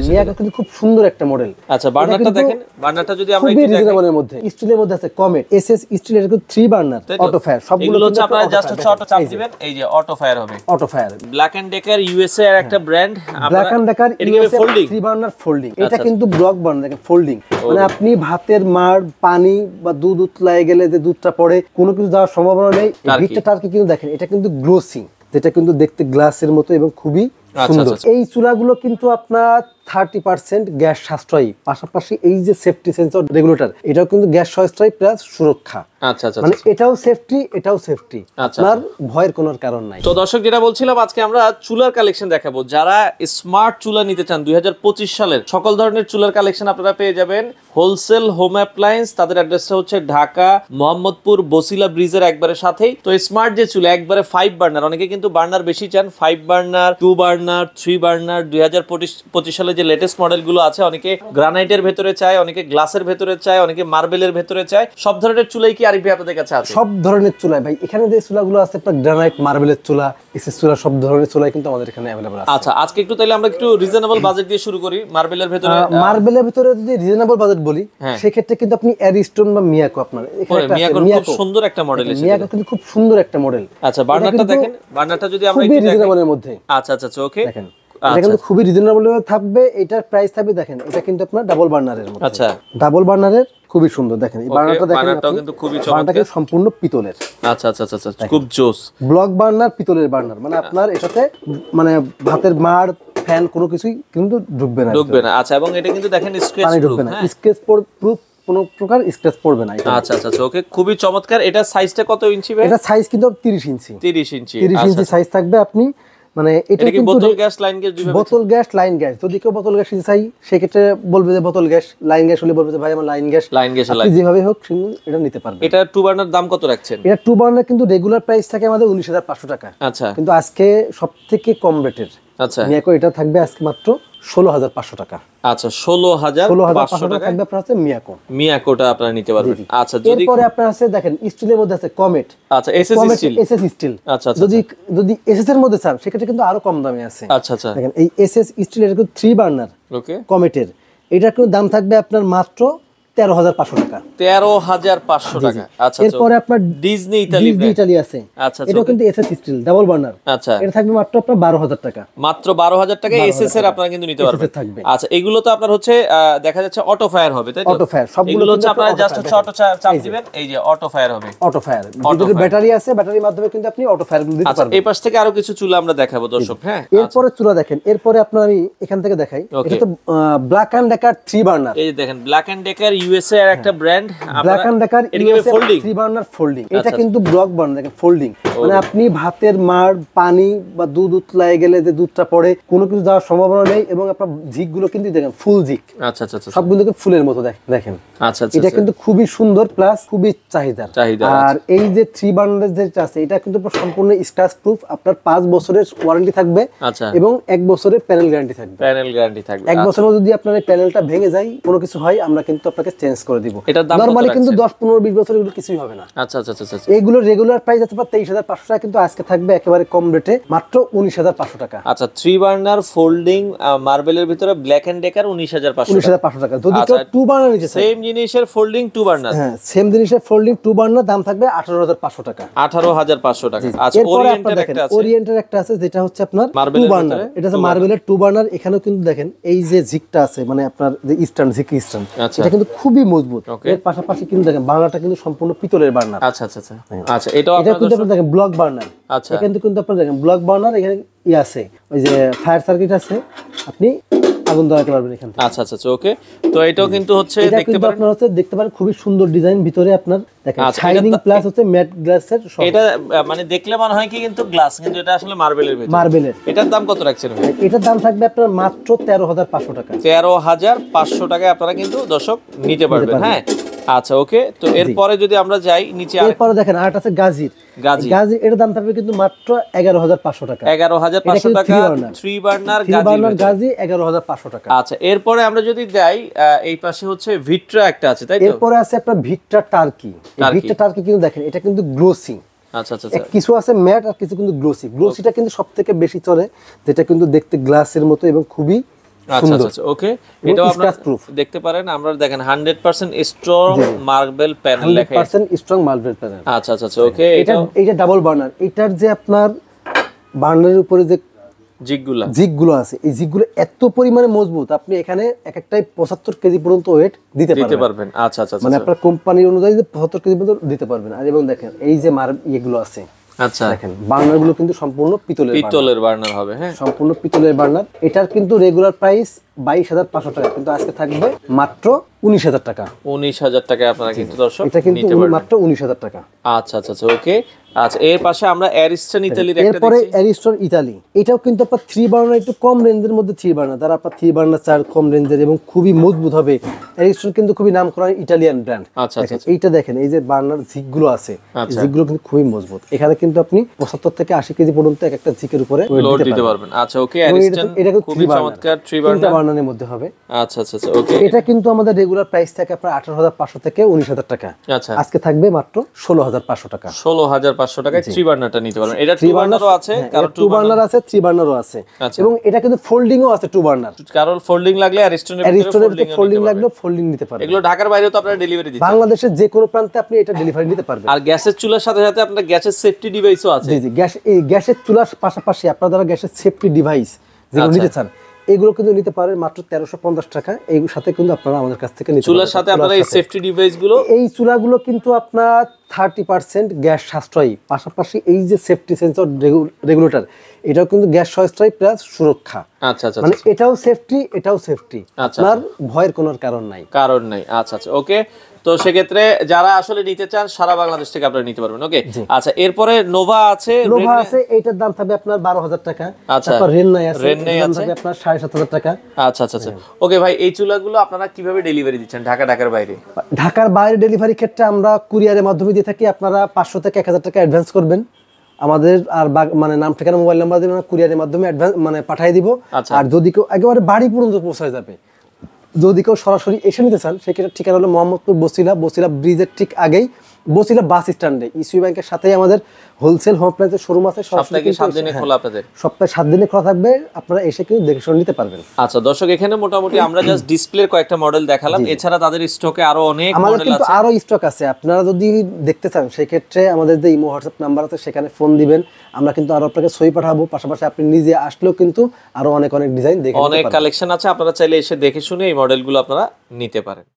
মিয়াকো কিন্তু খুব সুন্দর একটা মডেল। আচ্ছা বার্নারটা দেখেন, বার্নারটা যদি আমরা একটু দেখি রিজনেবলের মধ্যে, স্টিলের মধ্যে আছে কমেট, এসএস স্টিলের কিন্তু 3 বার্নার অটো ফায়ার, সবগুলো হচ্ছে আপনারা জাস্ট অটো চাপ দিবেন, এই যে অটো ফায়ার হবে, auto fire. Black and Decker USA এর একটা brand, Black and Decker USA 3 burner folding. এটা কিন্তু ব্লক বার্নার, দেখেন ফোল্ডিং, মানে আপনি ভাতের মার পানি বা দুধ উতলায় গেলে যে দুধটা পড়ে কোনো কিছু যাওয়ার সম্ভাবনা নেই। ভিটটা টার্কি কিন্তু দেখেন এটা কিন্তু গ্লোসিং, যেটা কিন্তু দেখতে গ্লাসের মতো এবং খুবই সুন্দর। এই চুলাগুলো কিন্তু আপনার 30% গ্যাস সাশ্রয়ী, পাশাপাশি এই যে সেফটি সেন্সর রেগুলেটর, এটাও কিন্তু গ্যাস সাশ্রয়ী প্লাস সুরক্ষা। মানে এটাও সেফটি, এটাও সেফটি, আপনার ভয়ের কোনো কারণ নাই। তো দর্শক যেটা বলছিলাম, আজকে আমরা চুলার কালেকশন দেখাবো। যারা স্মার্ট চুলা নিতে চান 2025 সালের সকল ধরনের চুলার কালেকশন আপনারা পেয়ে যাবেন হোলসেল হোম অ্যাপ্লায়েন্স। তাদের অ্যাড্রেসটা হচ্ছে ঢাকা মোহাম্মদপুর বসিলা ব্রিজের একবারে সাথেই। তো স্মার্ট যে চুলা একবারে 5 বার্নার, অনেকে কিন্তু বার্নার বেশি চান, 5 বার্নার, 2 বার্নার, 3 বার্নার, 2025 সালে যে লেটেস্ট মডেলগুলো আছে, অনেকে গ্রানাইটের ভেতরে চায়, অনেকে গ্লাসের ভেতরে চায়, অনেকে মার্বেলের ভেতরে চায়। সব ধরনের চুলাই কি আরিফ ভাই আপনাদের কাছে আছে? সব ধরনের চুলাই ভাই, এখানে যে চুলাগুলো আছে আপনার গ্রানাইট, মার্বেলের চুলা, এসএস চুলা, সব ধরনের চুলাই কিন্তু আমাদের এখানে अवेलेबल আছে। আচ্ছা আজকে একটু তাহলে আমরা একটু রিজনেবল বাজেট দিয়ে শুরু করি। মার্বেলের ভেতরে যদি রিজনেবল বাজেট বলি, সেই ক্ষেত্রে কিন্তু আপনি অ্যারিস্টোন বা মিয়াকো, আপনার এখানে খুব সুন্দর একটা মডেল আছে, মিয়াকো কিন্তু খুব সুন্দর একটা মডেল। আচ্ছা বার্নারটা দেখেন, বার্নারটা যদি আমরা একটু রিজনেবলের মধ্যে, আচ্ছা আচ্ছা ওকে দেখেন এটা কিন্তু খুবই রিজনেবল থাকবে। এটার প্রাইস থাকবে দেখেন, এটা কিন্তু আপনার ডাবল বার্নারের মধ্যে। আচ্ছা ডাবল বার্নারের খুবই সুন্দর, দেখেন এই বার্নারটা দেখেন, বার্নারটাও কিন্তু খুবই চমৎকার, বার্নারটা সম্পূর্ণ পিতলের। আচ্ছা আচ্ছা আচ্ছা খুব জোস ব্লক বার্নার, পিতলের বার্নার, মানে আপনার এটাতে মানে ভাতের মাড় ফ্যান কোনো কিছুই কিন্তু ঢুকবে না। আচ্ছা এবং এটা কিন্তু দেখেন স্ক্র্যাচ ঢুকবে না, স্ক্র্যাচ প্রুফ, কোনো প্রকার স্ক্র্যাচ পড়বে না। আচ্ছা আচ্ছা ওকে খুবই চমৎকার। এটা সাইজটা কত ইঞ্চি ভাই? এটা সাইজ কিন্তু 30 ইঞ্চি, 30 ইঞ্চি সাইজ থাকবে। আপনি মানে এটা কিন্তু বোতল গ্যাস, লাইন গ্যাস, বোতল গ্যাস, লাইন গ্যাস। যদি কেউ বোতল গ্যাস চাই সেক্ষেত্রে বলবে যে বোতল গ্যাস, লাইন গ্যাস হলে বলবে যে ভাই আমার লাইন গ্যাস, আপনি যেভাবে হোক এটা নিতে পারবেন। এটা 2 বার্নার দাম কত রাখছেন? এটা 2 বার্নার কিন্তু রেগুলার প্রাইস থাকে আমাদের 19,500 টাকা। আচ্ছা কিন্তু আজকে সবথেকে কম রেটের আচ্ছা মিয়াকো এটা থাকবে আজকে মাত্র 16,500 টাকা। আচ্ছা 16,500 টাকা থাকবে আপনার আছে মিয়াকোটা আপনারা নিতে পারবেন। আচ্ছা যদি এরপরে আপনার আছে দেখেন স্টিলের মধ্যে আছে কমেট। আচ্ছা এসএস স্টিল। আচ্ছা যদি এসএস এর মধ্যে চান সেক্ষেত্রে কিন্তু আরো কম দামে আছে। আচ্ছা আচ্ছা দেখেন এই এসএস স্টিলের কিন্তু 3 বার্নার ওকে কমেটের, এটার কিন্তু দাম থাকবে আপনার মাত্র 13,500 টাকা। 13,500 টাকা। আচ্ছা এরপরে আপনার ডিজনি ইতালি আছে। আচ্ছা এটা কিন্তু এসএস স্টিল ডাবল বার্নার। আচ্ছা এটা থাকবে মাত্র আপনার 12,000 টাকা। মাত্র 12,000 টাকা এসএস এর আপনারা কিন্তু নিতে পারবেন। আচ্ছা এগুলো তো আপনার হচ্ছে দেখা যাচ্ছে অটো ফায়ার হবে, তাই তো? অটো ফায়ার সবগুলো হচ্ছে আপনারা জাস্ট অটো চাপ দিবেন, এই যে অটো ফায়ার হবে, অটো ফায়ার। যদি ব্যাটারি আছে, ব্যাটারির মাধ্যমে কিন্তু আপনি অটো ফায়ার দিতে পারবেন। এই পাশ থেকে আরো কিছু চুলা আমরা দেখাবো দর্শক। হ্যাঁ এরপরে চুলা দেখেন, এরপরে আপনার আমি এখান থেকে দেখাই। এটা তো ব্ল্যাক এন্ড ডেকার 3 বার্নার। এই দেখেন ব্ল্যাক এন্ড ডেকার ইউএসএ এর একটা brand, Black and Decker USA 3 burner folding. এটা কিন্তু ব্লক বার্নার, দেখেন ফোল্ডিং, মানে আপনি ভাতের মার পানি বা দুধ উতলায় গেলে যে দুধটা পড়ে কোনো কিছু যাওয়ার সম্ভাবনা নেই। এবং আপনার ঝিকগুলো কিন্তু দেখেন ফুল ঝিক। আচ্ছা আচ্ছা সবগুলোকে ফুলের মতো দেখেন। আচ্ছা এটা কিন্তু খুবই সুন্দর প্লাস খুবই চাহিদার। আর এই যে 3 বার্নার যেটা আছে এটা কিন্তু সম্পূর্ণ স্ক্র্যাচ প্রুফ, আপনার 5 বছরের ওয়ারেন্টি থাকবে এবং 1 বছরের প্যানেল গ্যারান্টি থাকবে। 1 বছরের যদি আপনার এই প্যানেলটা ভেঙে যায়, কোনো কিছু হয়, আমরা কিন্তু আপনাকে চেঞ্জ করে দিব। নরমালি কিন্তু 10, 15, 20 বছর এগুলো কিছুই হবে না। আচ্ছা আচ্ছা আচ্ছা এগুলো রেগুলার প্রাইস আছে 23,500 টাকা, কিন্তু আজকে থাকবে একেবারে কম রেটে মাত্র 19,500 টাকা। আচ্ছা 3 বার্নার ফোল্ডিং মার্বেলের ভিতরে ব্ল্যাক এন্ড ডেকার 19,500 টাকা। যদি কেউ 2 বার্নার নিতে চায়, সেম জিনিসের ফোল্ডিং 2 বার্নার, হ্যাঁ সেম জিনিসের ফোল্ডিং 2 বার্নার দাম থাকবে 18,500 টাকা। 18,500 টাকা। আচ্ছা ওরিয়েন্টের একটা আছে যেটা হচ্ছে আপনার 2 বার্নার। এটা হচ্ছে মার্বেলের 2 বার্নার। এখানেও কিন্তু দেখেন এই যে ঝিকটা আছে, মানে আপনার যে ইস্টার্ন ঝিক ইস্টার্ন, এটা কিন্তু খুবই মজবুত। এর পাশাপাশি কিন্তু দেখেন বার্নারটা কিন্তু সম্পূর্ণ পিতলের বার্নার। আচ্ছা আচ্ছা আচ্ছা আচ্ছা এটা কিন্তু আপনারা দেখেন ব্লক বার্নার। আচ্ছা এখানে কিন্তু আপনারা দেখেন ব্লক বার্নার, এখানে আছে ওই যে ফায়ার সার্কিট আছে, আপনি আগুন ধরাতে পারবেন এখান থেকে। আচ্ছা আচ্ছা ওকে। তো এটাও কিন্তু হচ্ছে দেখতে পারেন, আপনারা হচ্ছে দেখতে পারেন খুবই সুন্দর ডিজাইন ভিতরে আপনার দেখেন শাইনিং প্লাস হচ্ছে ম্যাট গ্লাসের। এটা মানে দেখলে মনে হয় কি কিন্তু গ্লাস, কিন্তু এটা আসলে মার্বেলের ভিতর। মার্বেলের। এটার দাম কত রাখছেন ভাই? এটার দাম থাকবে আপনার মাত্র 13,500 টাকা। 13,500 টাকায় আপনারা কিন্তু দর্শক নিতে পারবেন। হ্যাঁ আচ্ছা ওকে। তো এরপরে যদি আমরা যাই নিচে, এরপরে দেখেন আরেকটা আছে গাজির। এর দাম থাকবে কিন্তু মাত্র 11,500 টাকা। 11,500 টাকা 3 বার্নার গাজি 11,500 টাকা। আচ্ছা এরপরে আমরা যদি যাই এই পাশে হচ্ছে ভিট্রা একটা আছে, তাই তো? এরপরে আছে আপনার ভিট্রা টার্কি। ভিট্রা টার্কি কিন্তু দেখেন এটা কিন্তু গ্লোসি। আচ্ছা আচ্ছা কিছু আছে ম্যাট আর কিছু কিন্তু গ্লোসি। গ্লোসিটা কিন্তু সবথেকে বেশি চলে, যেটা কিন্তু দেখতে গ্লাসের মতো এবং খুবই আচ্ছা আচ্ছা ওকে, এটাও আপনারা দেখতে পারেন। আমরা দেখেন 100% স্ট্রং মার্বেল প্যানেল লেখা আছে, 100% স্ট্রং মার্বেল প্যানেল। আচ্ছা আচ্ছা ওকে, এটা ডাবল বার্নার। এটার যে আপনার বার্নারের উপরে যে জিগগুলো আছে, এই জিগগুলো এত পরিমাণে মজবুত, আপনি এখানে এক একটাই 75 কেজি পর্যন্ত ওয়েট দিতে পারবেন। আচ্ছা আচ্ছা, মানে আপনার কোম্পানি অনুযায়ী 75 কেজি পর্যন্ত দিতে পারবেন। আর এবং দেখেন এই যে এগুলো আছে, আচ্ছা দেখেন বার্নার গুলো কিন্তু সম্পূর্ণ পিতলের বার্নার হবে। হ্যাঁ, সম্পূর্ণ পিতলের বার্নার। এটার কিন্তু রেগুলার প্রাইস 22,500 টাকা, কিন্তু আজকে থাকবে মাত্র 19,000 টাকা। 19,000 টাকায় আপনারা কিন্তু দর্শক এটা কিন্তু মাত্র 19,000 টাকা। আচ্ছা আচ্ছা ওকে। আচ্ছা, এর পাশে আমরা অ্যারিস্টন ইতালির একটা এরপরে অ্যারিস্টন ইতালি, এটাও কিন্তু আপনার 3 বার্নার, একটু কম রেঞ্জের মধ্যে 3 বার্নার, যারা আপনার 3 বার্নার চার কম রেঞ্জের এবং খুবই মজবুত হবে। অ্যারিস্টন কিন্তু খুবই নামকরা ইটালিয়ান ব্র্যান্ড। আচ্ছা আচ্ছা, এইটা দেখেন, এই যে বার্নার জিগগুলো আছে, জিগগুলো কিন্তু খুবই মজবুত। এখানে কিন্তু আপনি 75 থেকে 80 কেজি পর্যন্ত এক একটা জিকের উপরে লোড দিতে পারবেন। আচ্ছা ওকে, অ্যারিস্টন খুবই চমৎকার 3 বার্নারের মধ্যে হবে। আচ্ছা আচ্ছা ওকে, এটা কিন্তু আমাদের রেগুলার প্রাইস থাকে আপনার 18,500 থেকে 19,000 টাকা। আচ্ছা, আজকে থাকবে মাত্র 16,500 টাকা। 16,500 টাকায় 3 বার্নারটা নিতে পারবেন। এটা 2 বার্নারও আছে, কারণ 2 বার্নার আছে, 3 বার্নারও আছে, এবং এটা কিন্তু ফোল্ডিংও আছে 2 বার্নার। কারণ ফোল্ডিং লাগলে অ্যারিস্টনের ভিতরে ফোল্ডিং লাগলে ফোল্ডিং নিতে পারবেন। এগুলো ঢাকার বাইরেও তো আপনারা ডেলিভারি দিচ্ছেন, বাংলাদেশের যে কোনো প্রান্তে আপনি এটা ডেলিভারি নিতে পারবেন। আর গ্যাসের চুলার সাথে সাথে আপনার গ্যাসের সেফটি ডিভাইসও আছে। জি জি, গ্যাসের চুলার পাশাপাশি আপনারা যারা গ্যাসের সেফটি ডিভাইস যেগুলো নিতে চান, এগুলো কিন্তু নিতে পারেন মাত্র 1350 টাকা। এই সাথে কিন্তু আপনারা আমাদের কাছ থেকে নিতে পারবেন। চুলার সাথে আপনারা এই সেফটি ডিভাইসগুলো, এই চুলাগুলো কিন্তু আপনার 30% গ্যাস সাশ্রয়ী, পাশাপাশি এই যে সেফটি সেন্সর রেগুলেটর, এটাও কিন্তু গ্যাস সাশ্রয়ী প্লাস সুরক্ষা। আচ্ছা আচ্ছা, মানে এটাও সেফটি, আপনার ভয়ের কোনো কারণ নাই। আচ্ছা আচ্ছা ওকে। তো সেক্ষেত্রে যারা আসলে নিতে চান সারা বাংলাদেশ থেকে আপনারা নিতে পারবেন। ওকে, আচ্ছা এরপরে নোভা আছে, এটার দাম থাকবে আপনার 12,000 টাকা। আচ্ছা, তারপর রেন্নাই আছে আপনার 7,500 টাকা। আচ্ছা আচ্ছা ওকে ভাই, এই চুলাগুলো আপনারা কিভাবে ডেলিভারি দিচ্ছেন ঢাকার বাইরে? ঢাকার বাইরে ডেলিভারি ক্ষেত্রে আমরা কুরিয়ারের মাধ্যমে দিয়ে থাকি। আপনারা 500 থেকে 1,000 টাকা অ্যাডভান্স করবেন আমাদের, আর মানে নাম ঠিকানা মোবাইল নাম্বার দিবেন, কুরিয়ারের মাধ্যমে অ্যাডভান্স মানে পাঠিয়ে দিব। আর যদি কেউ একেবারে বাড়ি পর্যন্ত পৌঁছায় যাবে, যদি কেউ সরাসরি এসে নিতে চান, সেক্ষেত্রে ঠিকানা হলো মোহাম্মদপুর বসিলা ব্রিজের ঠিক আগেই, বসিলা বাস স্ট্যান্ডে ইসিবি ব্যাংকের সাথেই আমাদের হোলসেল হোম অ্যাপ্লায়েন্সের শোরুম আছে। সপ্তাহে 7 দিনে খোলা আপনাদের? সপ্তাহে 7 দিনে খোলা থাকবে, আপনারা এসে কিন্তু দেখে শুনে নিতে পারবেন। আচ্ছা দর্শক, এখানে মোটামুটি আমরা জাস্ট ডিসপ্লের কয়েকটা মডেল দেখালাম, এছাড়া তাদের স্টকে আরো অনেক মডেল আছে, আরো স্টক আছে। আপনারা যদি দেখতে চান, সেই ক্ষেত্রে আমাদের যে ইমো হোয়াটসঅ্যাপ নাম্বার আছে, সেখানে ফোন দিবেন, আমরা কিন্তু আরো আপনাকে ছবি পাঠাবো। পাশাপাশি আপনি নিজে আসলেও কিন্তু আরো অনেক ডিজাইন দেখে, অনেক কালেকশন আছে, আপনারা চাইলে এসে দেখে শুনে এই মডেলগুলো আপনারা নিতে পারেন।